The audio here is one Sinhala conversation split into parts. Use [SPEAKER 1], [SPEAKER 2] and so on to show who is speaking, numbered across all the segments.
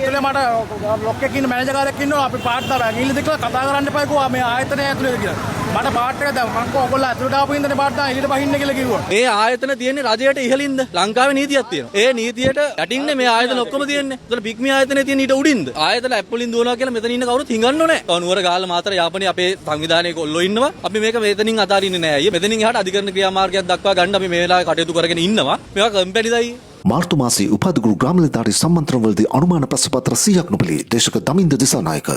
[SPEAKER 1] ඇතුලේ මට ලොක් එකකින් මැනේජර් කාරයෙක් ඉන්නවා අපි පාර්ට්නර් ගිහින් දෙකලා කතා කරන්න එපා කිව්වා මේ ආයතනය ඇතුලේ කියලා. මට පාර්ට් එක දැන් මම ඔයගොල්ලෝ ඇතුලට ආපු ඉඳනේ පාර්ට්නර් එළියට බහින්න කියලා කිව්වා.
[SPEAKER 2] මේ ආයතන තියෙන්නේ රජයට ඉහළින්ද? ලංකාවේ නීතියක් තියෙනවා. ඒ නීතියට යටින්නේ මේ ආයතන ඔක්කොම තියෙන්නේ. ඒතකොට පිග්මි ආයතනයේ තියෙන ඊට උඩින්ද? ආයතන ඇප් වලින් දුවනවා කියලා මෙතන ඉන්න කවුරුත් හිඟන්නෝ නැහැ. කවුරුවර ගාලා මාතර යාපනයේ අපේ සංවිධානයේ කොල්ලෝ ඉන්නවා. අපි මේක මෙතනින් අතාරින්නේ නැහැ අයියේ. මෙතනින් එහාට අධිකරණ ක්‍රියාමාර්ගයක් දක්වා ගන්න අපි මේ වෙලාවේ කටයුතු කරගෙන ඉන්නවා. මේවා කම්පැනිද අයියේ?
[SPEAKER 3] මාර්තු මාසයේ උපාධිගුරු ග්‍රාමලේදාරි සම්මන්ත්‍රණවලදී අනුමාන ප්‍රශ්නපත්‍ර 100ක් නොපෙළී දේශක දමින්ද දිසානායක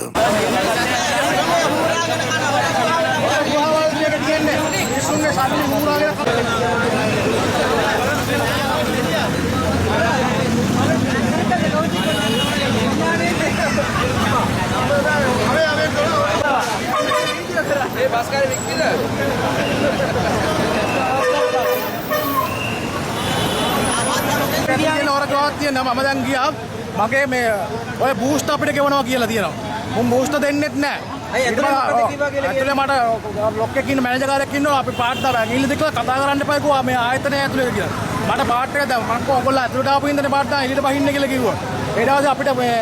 [SPEAKER 1] මම දැන් ගියා මගේ මේ ඔය බූස්ට් අපිට ගෙවනවා කියලා තියෙනවා. මුන් බූස්ට් දෙන්නෙත් නැහැ. ඇතුලේ මට ලොක් එකකින් මැනේජර් කාරයෙක් ඉන්නවා අපි පාර්ට්නර් ගිහින් දෙකලා කතා කරන්න එපා කිව්වා මේ ආයතනය ඇතුලේ කියලා. මට පාර්ට් එක දැන් මම ඔයගොල්ලෝ ඇතුලට ආපු ඉඳනේ පාර්ට්නර් එළියට බහින්න කියලා කිව්වා. ඒ දවසේ අපිට මේ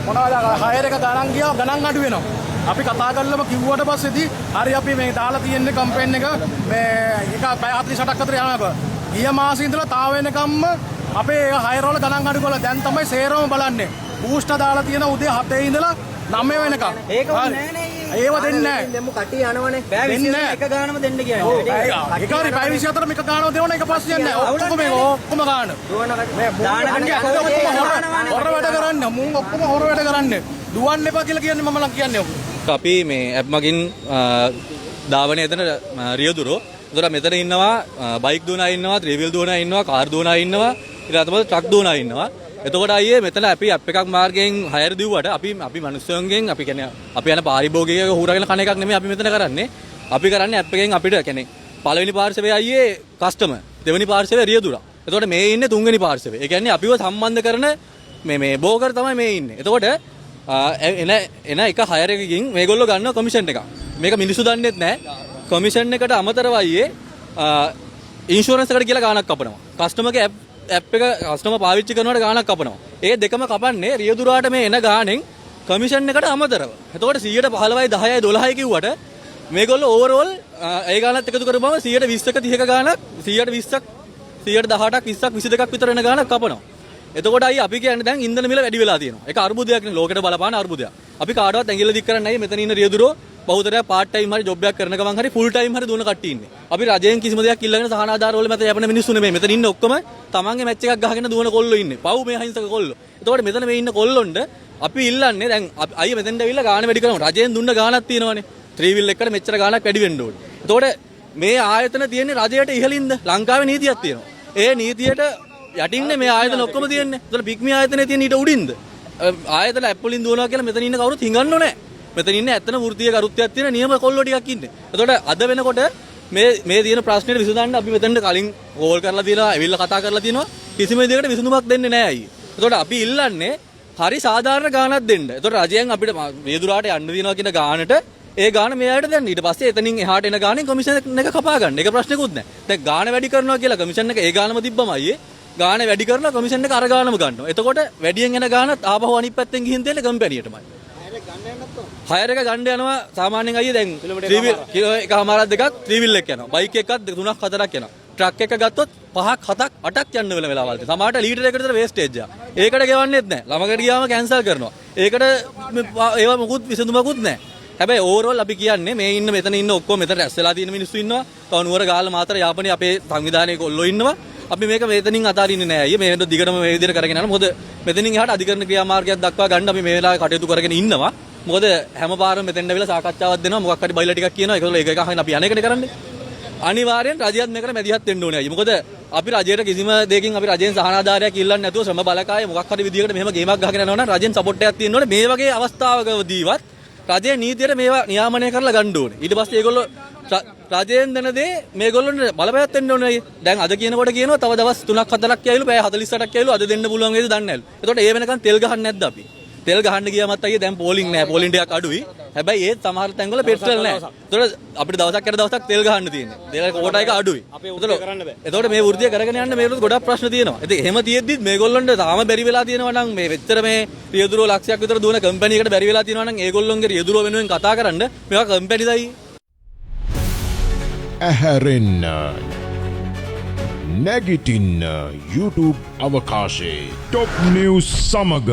[SPEAKER 1] මොනවද හයර් එක ගණන් ගියා ගණන් අඩු වෙනවා. අපි කතා කරලම කිව්වට පස්සේදී හරි අපි මේ දාලා තියෙන්නේ කම්පැනි එක මේ එක 48ක් අතර යනවා. ගිය මාසේ ඉඳලා තාම වෙනකම්ම අපේ හයර් වල ගණන් අඩු කරලා දැන් තමයි සේරම බලන්නේ. බූස්ට් දාලා තියෙන උදේ 7 ඉඳලා 9 වෙනකම්.
[SPEAKER 4] ඒක නෑ නේ.
[SPEAKER 1] ඒව දෙන්නේ නෑ.
[SPEAKER 4] දැන් කටි යනවනේ. බෑ 21 එක ගානම දෙන්න කියන්නේ.
[SPEAKER 1] ඒක හරි 24 මේක ගානව දෙවන එක පස්සේ යන්නේ නෑ. ඔක්කොම මේක ඔක්කොම ගාන.
[SPEAKER 4] මේ දාන
[SPEAKER 1] හොර වැඩ කරන්නේ. මුන් ඔක්කොම හොර වැඩ කරන්නේ. දුවන්න එපා කියලා කියන්නේ මම නම් කියන්නේ ඔක.
[SPEAKER 2] අපි මේ ඇප් මගින් ධාවනයේ එතන රියදුරෝ. ඒතර මෙතන ඉන්නවා බයික් දුවනා ඉන්නවා, ත්‍රිවිල් දුවනා ඉන්නවා, කාර් දුවනා ඉන්නවා, ඊට පස්සේ ට්‍රක් දුවනා ඉන්නවා. එතකොට අයියේ මෙතන අපි ඇප් එකක් මාර්ගයෙන් හයර් දිව්වට අපි මිනිස්සුන්ගෙන් අපි කියන්නේ අපි යන පාරිභෝගික හුරගෙන කන එකක් නෙමෙයි අපි මෙතන කරන්නේ. අපි කරන්නේ ඇප් එකෙන් අපිට කියන්නේ පළවෙනි පාර්ශවයේ අයියේ කස්ටමර්, දෙවෙනි පාර්ශවයේ රියදුරා. එතකොට මේ ඉන්නේ තුන්වෙනි පාර්ශවයේ. ඒ කියන්නේ අපිව සම්බන්ධ කරන මේ බෝකර් තමයි මේ ඉන්නේ. එතකොට එන එක හයර් එකකින් මේගොල්ලෝ ගන්නවා කමිෂන් එකක්. මේක මිනිස්සු දන්නේත් නැහැ. කමිෂන් එකට අමතරව අයියේ ඉන්ෂුරන්ස් එකට කියලා ගාණක් කපනවා. කස්ටමර්ගේ ඇප් එක කස්ටමර් පාවිච්චි කරනවට ගාණක් කපනවා. ඒ දෙකම කපන්නේ රියදුරාට මේ එන ගාණෙන් කමිෂන් එකට අමතරව. එතකොට 115යි 10යි 12යි කිව්වට මේගොල්ලෝ ඕවරෝල් ඒ ගාණත් එකතු කරපුවම 120ක 30ක ගාණක් 120ක් 118ක් 20ක් 22ක් විතර එන ගාණක් කපනවා. එතකොට අයි අපි කියන්නේ දැන් ඉන්ධන මිල වැඩි වෙලා තියෙනවා. ඒක අර්බුදයක් නේ ලෝකෙට බලපාන අර්බුදයක්. අපි කාටවත් ඇඟිල්ල දික් කරන්නේ නැහැ. මෙතන ඉන්න රියදුරෝ බහුතරයක් පාර්ට් ටයිම් හරි ජොබ් එකක් කරන ගමන් හරි ෆුල් ටයිම් හරි දුවන කට්ටිය ඉන්නේ. අපි රජයෙන් කිසිම දෙයක් ඉල්ලගෙන සහන ආධාර වල මත යපන මිනිස්සු නෙමෙයි. මෙතන ඉන්න ඔක්කොම තමන්ගේ මැච් එකක් ගහගෙන දුවන කොල්ලෝ ඉන්නේ. පව් මේ අහිංසක කොල්ලෝ. එතකොට මෙතන මේ ඉන්න කොල්ලොන්ට අපි ඉල්ලන්නේ දැන් අයිය මෙතෙන්ට ඇවිල්ලා ගාණ වැඩි කරනවා. රජයෙන් දුන්න ගාණක් තියෙනවනේ. ත්‍රිවිල් එකට මෙච්චර ගාණක් වැඩි වෙන්න ඕනේ. එතකොට මේ ආයතන තියෙන්නේ රජයට ඉහළින්ද? ලංකාවේ නීතියක් තියෙනවා. ඒ නීතියට යටින්නේ මේ ආයතන ඔක්කොම තියෙන්නේ. එතකොට පිග්මි ආයතනයේ තියෙන ඊට උඩින්ද? ආයතන ඇප් වලින් දුවනවා කියලා මෙතන ඉන්න කවුරුත් හිඟන්නෝ නැහැ. මෙතන ඉන්නේ ඇත්තන වෘත්තීය කරුත්වයක් තියෙන නියම කොල්ලෝ ටිකක් ඉන්නේ. එතකොට අද වෙනකොට මේ තියෙන ප්‍රශ්නෙට විසඳන්න අපි මෙතනට කලින් කෝල් කරලා තියෙනවා, ඇවිල්ලා කතා කරලා තියෙනවා. කිසිම දෙයකට විසඳුමක් දෙන්නේ නැහැ අයියේ. එතකොට අපි ඉල්ලන්නේ හරි සාධාරණ ගාණක් දෙන්න. එතකොට රජයෙන් අපිට රියදුරාට යන්න දිනවා කියන ගාණට ඒ ගාණ මෙයාට දෙන්න. ඊට පස්සේ එතනින් එහාට එන ගාණෙන් කමිෂන් එක කපා ගන්න. ඒක ප්‍රශ්නකුත් නැහැ. දැන් ගාණ වැඩි කරනවා කියලා කමිෂන් එක ඒ ගාණම තිබ්බම අයියේ ගාණ වැඩි කරලා කමිෂන් එක අර ගාණම ගන්නවා. එතකොට වැඩියෙන් එන ගාණත් ආපහු අනිත් පැත්තෙන් ගිහින් දෙන්නේ කම්පැනියටමයි. හයර් එක ගන්න යනවා සාමාන්‍යයෙන් අයියේ දැන් ත්‍රිවිල් කිලෝ එකමාරක් දෙකක් ත්‍රිවිල් එක යනවා. බයික් එකක් 3ක් 4ක් යනවා. ට්‍රක් එක ගත්තොත් 5ක් 7ක් 8ක් යන්න වෙන වෙලාවල් තියෙනවා. සමහරට ලීටර් එකකට විතර වේස්ටේජ් එක. ඒකට ගෙවන්නෙත් නැහැ. ළමකට ගියාම කැන්සල් කරනවා. ඒකට ඒවා මොකුත් විසඳුමකුත් නැහැ. හැබැයි ඕවරෝල් අපි කියන්නේ මේ ඉන්න මෙතන ඉන්න ඔක්කොම මෙතන රැස් වෙලා තියෙන මිනිස්සු ඉන්නවා. තව නුවර ගාල්ල මාතර යාපනයේ අපේ සංවිධානයේ කොල්ලෝ ඉන්නවා. අපි මේක මෙතනින් අතාරින්නේ නැහැ. අයියේ මේ දිගටම මේ විදිහට කරගෙන යනවා. මොකද මෙතනින් එහාට අධිකරණ ක්‍රියාමාර්ගයක් දක්වා ගන්න අපි මේ වෙලාවේ කටයුතු කරගෙන ඉන්නවා. මොකද හැම පාරම මෙතෙන්ට ඇවිල්ලා සාකච්ඡාවක් දෙනවා. මොකක් හරි බයිලා ටිකක් කියනවා. ඒකවල ඒක අහගෙන අපි අනේකනේ කරන්නේ. අනිවාර්යෙන් රජයත් මේකට මැදිහත් වෙන්න ඕනේ අයියේ. මොකද අපි රජයට කිසිම දෙයකින් අපි රජයෙන් සහන ආධාරයක් ඉල්ලන්නේ නැතුව ශ්‍රම බලකාය මොකක් හරි විදිහකට මෙහෙම ගේමක් ගහගෙන යනවා නම් රජෙන් සපෝට් එකක් තියෙන්න ඕනේ. මේ වගේ අවස්ථාවකදීවත් රජයේ නීතියට මේවා නියාමනය කරලා ගන්න ඕනේ. ඊට පස්සේ ඒගොල්ලෝ රජයෙන් දෙන දේ මේගොල්ලොන්ට බලපෑත් වෙන්න ඕනේ. දැන් අද කියනකොට කියනවා තව දවස් 3ක් 4ක් යයිලු පැය 48ක් යයිලු අද දෙන්න පුළුවන් වේද දන්නේ නැලු. එතකොට ඒ වෙනකන් තෙල් ගහන්නේ නැද්ද අපි? තෙල් ගහන්න ගියාමත් අයියේ දැන් පෝලිං නැහැ. පෝලිං ටිකක් අඩුයි. හැබැයි ඒත් සමහර තැන්වල පෙට්‍රල් නැහැ. ඒතකොට අපිට දවසක් යට දවසක් තෙල් ගහන්න තියෙන්නේ. තෙල් කෝටා එක අඩුයි. එතකොට මේ වෘත්තිය කරගෙන යන්න මේකට ගොඩක් ප්‍රශ්න තියෙනවා. ඉතින් එහෙම තියෙද්දිත් මේගොල්ලන්ට තාම බැරි වෙලා තියෙනවා නම් මේ වෙච්චර මේ රියදුරෝ ලක්ෂයක් විතර දුවන කම්පැනි එකට බැරි වෙලා තියෙනවා නම් ඒගොල්ලොන්ගේ රියදුරෝ වෙනුවෙන් කතා කරන්න මේවා කම්පැනිදයි.
[SPEAKER 5] ඇහැරෙන්න නැගිටින්න YouTube අවකාශයේ ටොප් නිවුස් සමග